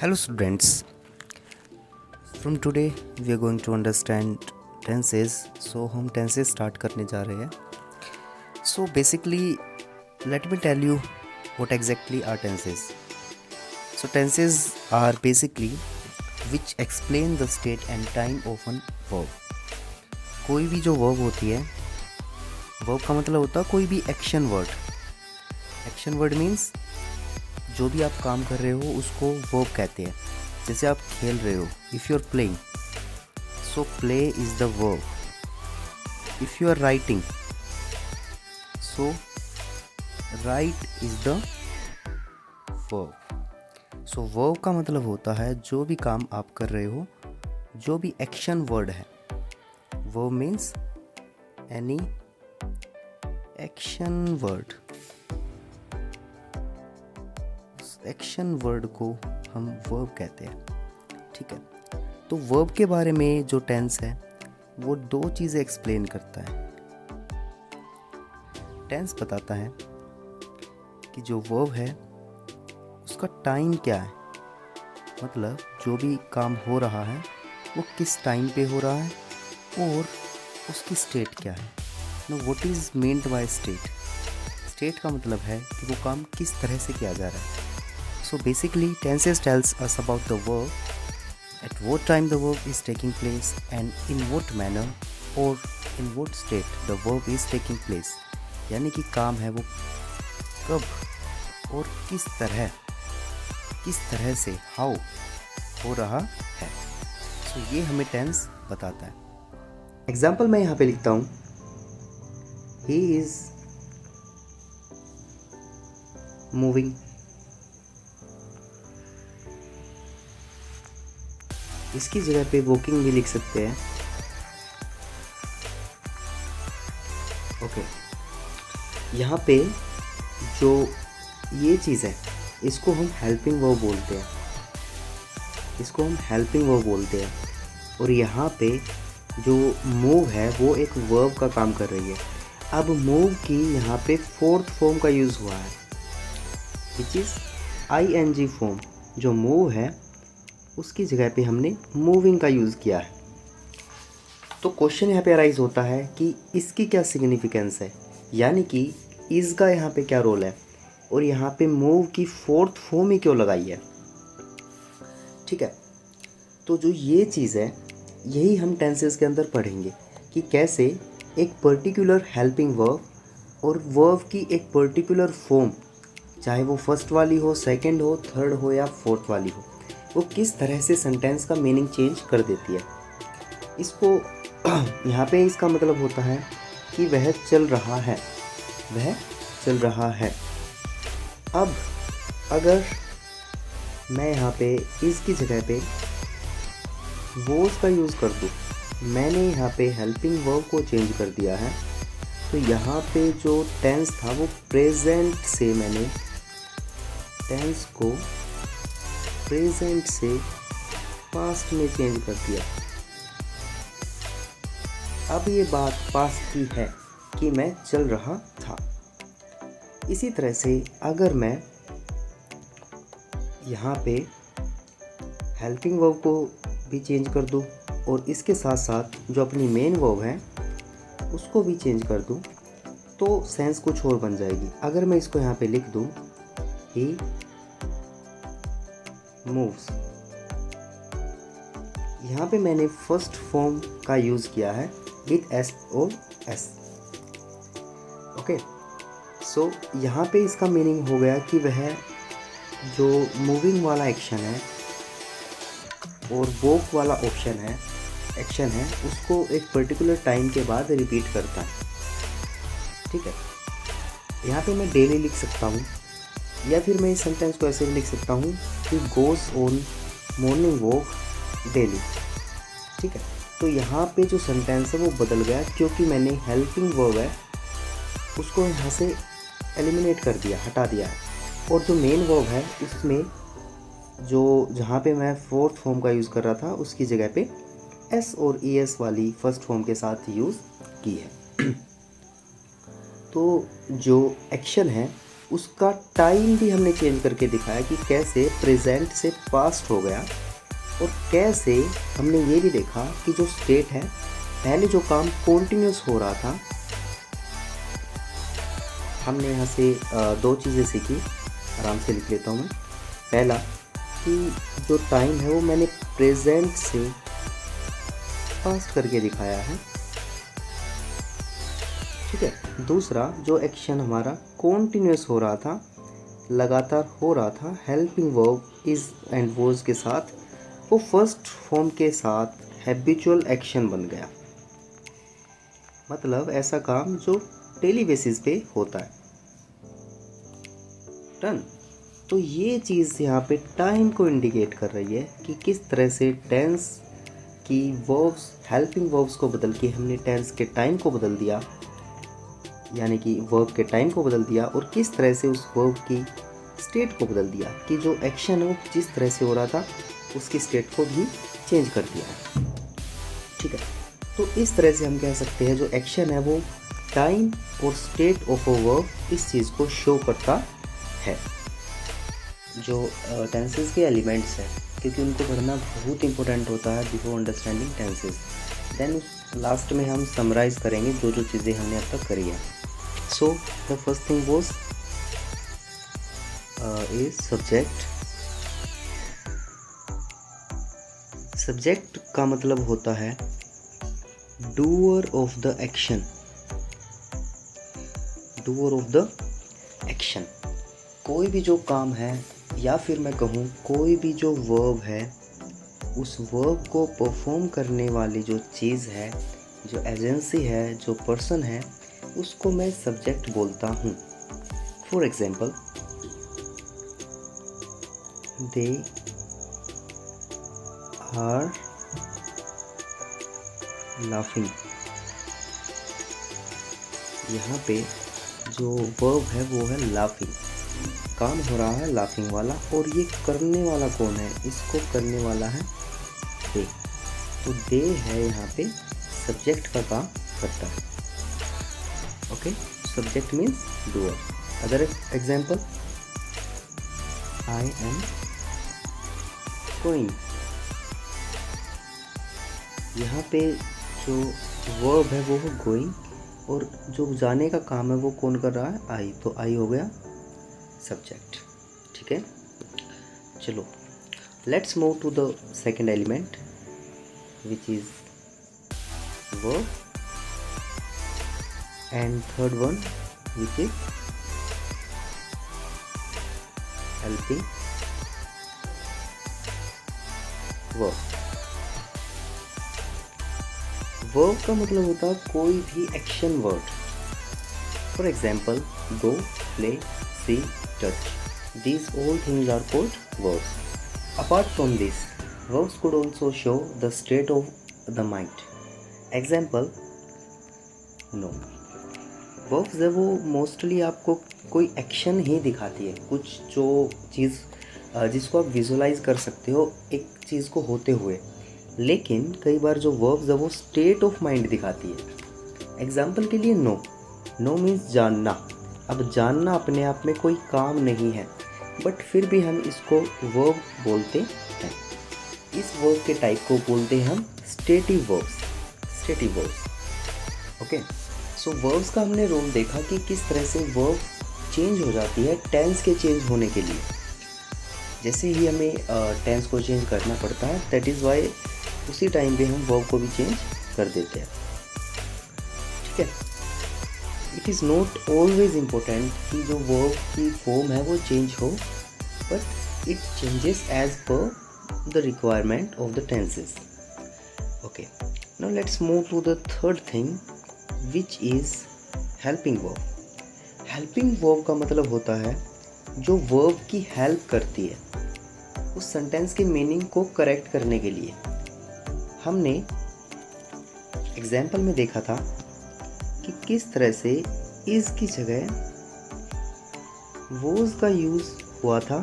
Hello students, from today we are going to understand tenses. So हम tenses start करने जा रहे हैं. So basically let me tell you what exactly are tenses. So tenses are basically which explain the state and time of an verb. कोई भी जो verb होती है, verb का मतलब होता है कोई भी action word. Action word means जो भी आप काम कर रहे हो उसको verb कहते हैं. जैसे आप खेल रहे हो, if you are playing, so play is the verb. If you are writing, so write is the verb. So verb का मतलब होता है जो भी काम आप कर रहे हो, जो भी एक्शन वर्ड है. Verb means any action word. Action word को हम वर्ब कहते हैं. ठीक है, तो वर्ब के बारे में जो टेंस है वो दो चीज़ें एक्सप्लेन करता है. टेंस बताता है कि जो वर्ब है उसका टाइम क्या है, मतलब जो भी काम हो रहा है वो किस टाइम पे हो रहा है और उसकी स्टेट क्या है. Know what is meant by state. State का मतलब है कि वो काम किस तरह से किया जा रहा है. So basically tenses tells us about the verb, at what time the verb is taking place and in what manner or in what state the verb is taking place. यानी कि काम है वो कब और किस तरह से how हो रहा है. So ये हमें tense बताता है. एग्जाम्पल मैं यहाँ पे लिखता हूँ, he is moving. इसकी जगह पे वॉकिंग भी लिख सकते हैं. ओके, यहाँ पे जो ये चीज़ है इसको हम हेल्पिंग वर्ब बोलते हैं. और यहाँ पे जो मूव है वो एक वर्ब का काम कर रही है. अब मूव की यहाँ पे फोर्थ फॉर्म का यूज़ हुआ है विच इज़ ing फॉर्म. जो मूव है उसकी जगह पे हमने मूविंग का यूज़ किया है. तो क्वेश्चन यहाँ पे अराइज होता है कि इसकी क्या सिग्निफिकेंस है, यानी कि इज़ का यहाँ पे क्या रोल है और यहाँ पे मूव की फोर्थ फॉर्म ही क्यों लगाई है. ठीक है, तो जो ये चीज़ है यही हम टेंसेस के अंदर पढ़ेंगे कि कैसे एक पर्टिकुलर हेल्पिंग वर्ब और वर्ब की एक पर्टिकुलर फॉर्म, चाहे वो फर्स्ट वाली हो, सेकंड हो, थर्ड हो या फोर्थ वाली हो, वो किस तरह से सेंटेंस का मीनिंग चेंज कर देती है. इसको यहाँ पे इसका मतलब होता है कि वह चल रहा है. अब अगर मैं यहाँ पे इसकी जगह पे वॉज का यूज़ कर दूँ, मैंने यहाँ पे हेल्पिंग वर्ब को चेंज कर दिया है, तो यहाँ पे जो टेंस था वो प्रेजेंट से मैंने टेंस को प्रेजेंट से पास्ट में चेंज कर दिया. अब ये बात पास्ट की है कि मैं चल रहा था. इसी तरह से अगर मैं यहाँ पे हेल्पिंग वर्ब को भी चेंज कर दूँ और इसके साथ साथ जो अपनी मेन वर्ब है उसको भी चेंज कर दूँ तो सेंस कुछ और बन जाएगी. अगर मैं इसको यहाँ पे लिख दूँ, ही मूव्स, यहाँ पे मैंने फर्स्ट फॉर्म का यूज़ किया है विथ एस और एस. ओके, सो यहाँ पे इसका मीनिंग हो गया कि वह जो मूविंग वाला एक्शन है और वॉक वाला एक्शन है उसको एक पर्टिकुलर टाइम के बाद रिपीट करता है. ठीक है, यहाँ पे मैं डेली लिख सकता हूँ या फिर मैं इस सेंटेंस को ऐसे भी लिख सकता हूँ कि goes on morning walk daily. ठीक है, तो यहाँ पे जो सेंटेंस है वो बदल गया क्योंकि मैंने हेल्पिंग वर्ब है उसको यहाँ से एलिमिनेट कर दिया, हटा दिया. और जो मेन वर्ब है उसमें जो जहाँ पे मैं फोर्थ फॉर्म का यूज़ कर रहा था उसकी जगह पे एस और ई एस वाली फर्स्ट फॉर्म के साथ यूज़ की है. तो जो एक्शन है उसका टाइम भी हमने चेंज करके दिखाया कि कैसे प्रेजेंट से पास्ट हो गया, और कैसे हमने ये भी देखा कि जो स्टेट है, पहले जो काम कॉन्टिन्यूस हो रहा था, हमने यहाँ से दो चीज़ें सीखी, आराम से लिख लेता हूँ मैं। पहला कि जो टाइम है वो मैंने प्रेजेंट से पास्ट करके दिखाया है, ठीक है। दूसरा, जो एक्शन हमारा कॉन्टिन्यूस हो रहा था, लगातार हो रहा था, helping verb is and was के साथ, वो फर्स्ट फॉर्म के साथ हैबिचुअल एक्शन बन गया। मतलब ऐसा काम जो डेली बेसिस पे होता है। डन। तो ये चीज़ यहाँ पे टाइम को इंडिकेट कर रही है कि किस तरह से टेंस की वर्ब्स, हेल्पिंग वर्ब्स को बदल के हमने टेंस के टाइम को बदल दिया, यानी कि वर्ब के टाइम को बदल दिया, और किस तरह से उस वर्ब की स्टेट को बदल दिया कि जो एक्शन है वो जिस तरह से हो रहा था उसकी स्टेट को भी चेंज कर दिया है, ठीक है। तो इस तरह से हम कह सकते हैं जो एक्शन है वो टाइम और स्टेट ऑफ अ वर्ब इस चीज़ को शो करता है। जो टेंसेस के एलिमेंट्स हैं, क्योंकि उनको पढ़ना बहुत इंपॉर्टेंट होता है before understanding tenses. Then last में हम समराइज़ करेंगे जो जो चीज़ें हमने अब तक करी हैं। So the first thing was is subject. Subject का मतलब होता है doer of the action. Doer of the action, कोई भी जो काम है, या फिर मैं कहूँ कोई भी जो वर्ब है, उस वर्ब को परफॉर्म करने वाली जो चीज़ है, जो एजेंसी है, जो पर्सन है, उसको मैं सब्जेक्ट बोलता हूँ। For example, they are laughing. यहाँ पे जो वर्ब है वो है लाफिंग, काम हो रहा है लाफिंग वाला, और ये करने वाला कौन है, इसको करने वाला है दे। तो दे है यहाँ पे सब्जेक्ट का काम करता है। Okay, subject means doer. Other example, I am going. यहाँ पे जो वर्ब है वो है गोइंग, और जो जाने का काम है वो कौन कर रहा है, आई। तो आई हो गया सब्जेक्ट, ठीक है। चलो, let's move to the second element which is verb, and third one which is helping verb. Verb का मतलब होता है कोई भी action word. For example, go, play, see, touch. These all things are called verbs. Apart from this, verbs could also show the state of the mind. Example, no. Verbs है वो mostly आपको कोई एक्शन ही दिखाती है, कुछ जो चीज़ जिसको आप विजुलाइज कर सकते हो एक चीज़ को होते हुए, लेकिन कई बार जो वर्ब्स है वो स्टेट ऑफ माइंड दिखाती है। एग्जाम्पल के लिए, नो। नो मीन्स जानना। अब जानना अपने आप में कोई काम नहीं है, बट फिर भी हम इसको वर्ब बोलते हैं। इस वर्ब के टाइप को बोलते हैं हम stative verbs. Stative verbs, okay. So verbs का हमने रोल देखा कि किस तरह से वर्ब चेंज हो जाती है टेंस के चेंज होने के लिए। जैसे ही हमें टेंस को चेंज करना पड़ता है, दैट इज़ वाई उसी टाइम पे हम वर्ब को भी चेंज कर देते हैं, ठीक है। It is not always important कि जो वर्ब की फॉर्म है वो चेंज हो, but it changes as per the requirement of the tenses. Okay, now let's move to the third thing which is helping verb. Helping verb का मतलब होता है जो वर्ब की हेल्प करती है उस सेंटेंस के मीनिंग को करेक्ट करने के लिए। हमने एग्जाम्पल में देखा था कि किस तरह से इज़ की जगह वोज का यूज़ हुआ था,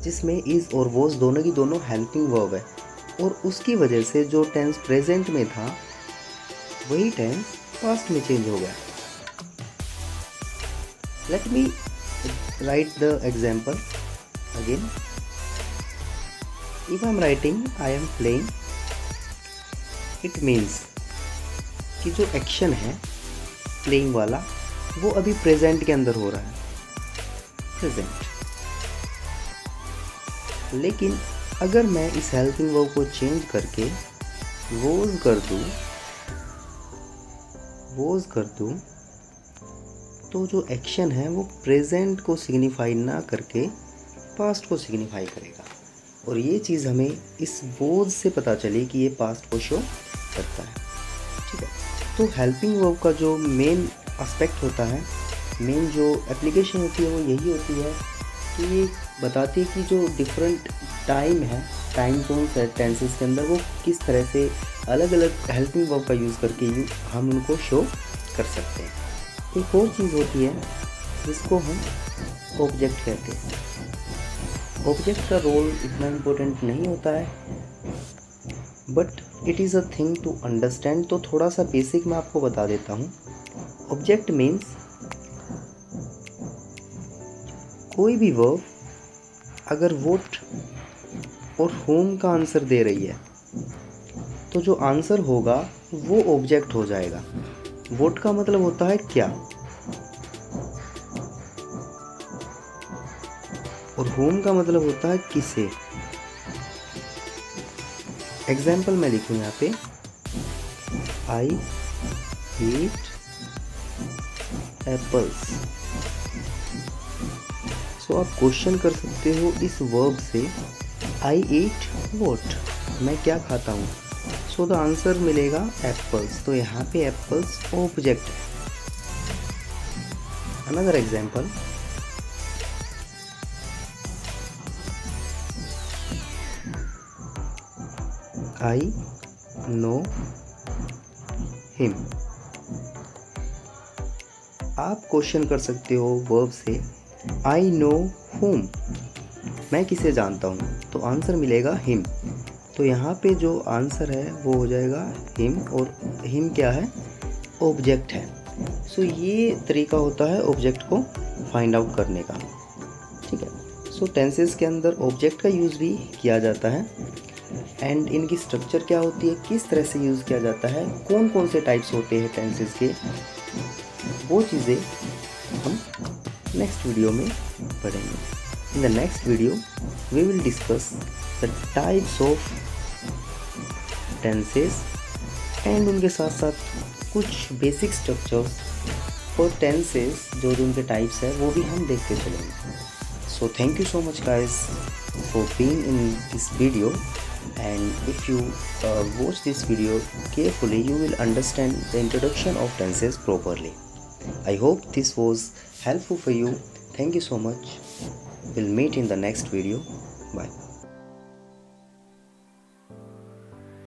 जिसमें इज़ और वोज दोनों की दोनों हेल्पिंग वर्ब है, और उसकी वजह से जो टेंस प्रेजेंट में था वही टेंस पास्ट में चेंज हो गया। Let me write the example again. If I am writing I am playing, it means कि जो एक्शन है प्लेइंग वाला वो अभी प्रेजेंट के अंदर हो रहा है, प्रेजेंट। लेकिन अगर मैं इस हेल्पिंग वर्ब को चेंज करके वोज कर दूँ तो जो एक्शन है वो प्रेजेंट को सिग्निफाई ना करके पास्ट को सिग्निफाई करेगा। और ये चीज़ हमें इस वोज से पता चली कि ये पास्ट को शो करता है। ठीक है, तो हेल्पिंग वर्ब का जो मेन एस्पेक्ट होता है, मेन जो एप्लीकेशन होती है वो यही होती है कि ये बताती है कि जो डिफरेंट टाइम है, टाइम जोन्स है टेंसेस के अंदर, वो किस तरह से अलग अलग हेल्पिंग वर्ब का यूज़ करके हम उनको शो कर सकते हैं। एक और चीज़ होती है जिसको हम ऑब्जेक्ट कहते हैं। ऑब्जेक्ट का रोल इतना इम्पोर्टेंट नहीं होता है, but it is a thing to understand. तो थोड़ा सा बेसिक मैं आपको बता देता हूँ। ऑब्जेक्ट मीन्स कोई भी वर्ब अगर वोट और होम का आंसर दे रही है तो जो आंसर होगा वो ऑब्जेक्ट हो जाएगा। वोट का मतलब होता है क्या, और होम का मतलब होता है किसे। एग्जाम्पल मैं लिखूँ यहाँ पे, आई ईट एप्पल्स। सो आप क्वेश्चन कर सकते हो इस वर्ब से, आई ईट वॉट, मैं क्या खाता हूँ। सो द आंसर मिलेगा एप्पल्स। तो यहाँ पे एप्पल्स ऑब्जेक्ट है। Another example, I know him. आप क्वेश्चन कर सकते हो वर्ब से, आई नो हुम, मैं किसे जानता हूँ। तो आंसर मिलेगा हिम। तो यहाँ पे जो आंसर है वो हो जाएगा हिम, और हिम क्या है, ऑब्जेक्ट है। सो ये तरीका होता है ऑब्जेक्ट को फाइंड आउट करने का। ठीक है, सो टेंसेस के अंदर ऑब्जेक्ट का यूज़ भी किया जाता है, एंड इनकी स्ट्रक्चर क्या होती है, किस तरह से यूज़ किया जाता है, कौन कौन से टाइप्स होते हैं टेंसेस के, वो चीज़ें हम नेक्स्ट वीडियो में पढ़ेंगे। In the next video we will discuss the types of tenses, and उनके साथ साथ कुछ बेसिक स्ट्रक्चर्स फॉर टेंसेस जो उनके टाइप्स है वो भी हम देखते चलेंगे। So thank you so much guys for being in this video, and if you watch this video carefully you will understand the introduction of tenses properly. I hope this was helpful for you. Thank you so much. We'll meet in the next video. Bye.